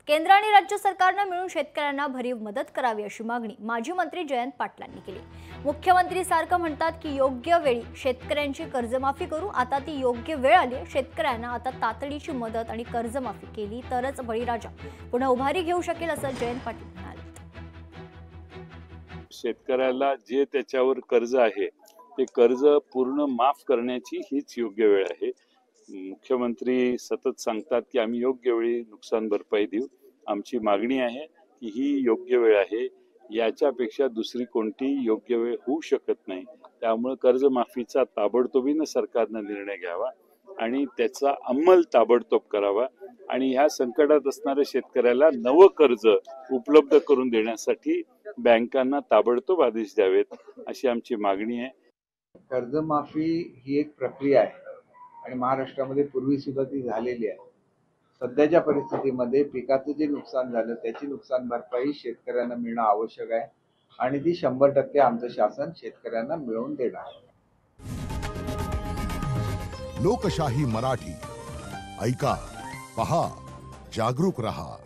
केंद्र आणि राज्य सरकारने मिळून शेतकऱ्यांना भरीव मदत करावी अशी मागणी माजी मंत्री जयंत पाटलांनी केली। मुख्यमंत्री सारखं म्हणतात की योग्य वेळी शेतकऱ्यांची कर्जमाफी करू। आता ती योग्य वेळ आली। शेतकऱ्यांना आता तातडीची मदत आणि कर्जमाफी केली तरच बळीराजा पुन्हा उभारी घेऊ शकेल असं जयंत पाटील म्हणाले। शेतकऱ्याला जे त्याच्यावर कर्ज आहे ते कर्ज पूर्ण माफ करण्याची हीच योग्य वेळ आहे। मुख्यमंत्री सतत सांगतात की आम्ही योग्य वेळी नुकसान भरपाई देऊ। आमची मागणी आहे की ही योग्य वेळ आहे, याच्यापेक्षा दुसरी कोणती योग्य वेळ होऊ शकत नाही। त्यामुळे कर्जमाफीचा ताबडतोबीने सरकारने निर्णय घ्यावा आणि त्याचा अंमल ताबडतोब करावा आणि ह्या संकटात असणाऱ्या शेतकऱ्याला नवं कर्ज उपलब्ध करून देण्यासाठी बँकांना ताबडतोब आदेश द्यावेत अशी आमची मागणी आहे। कर्जमाफी ही एक प्रक्रिया आहे आणि महाराष्ट्रामध्ये पूर्वी सुद्धा ती झालेली आहे। सध्याच्या परिस्थितीमध्ये पिकाचं जे नुकसान झालं त्याची नुकसान भरपाई शेतकऱ्यांना मिळणं आवश्यक आहे आणि ती 100% आमचं शासन शेतकऱ्यांना मिळवून देणार आहे। लोकशाही मराठी ऐका, पहा, जागरूक रहा।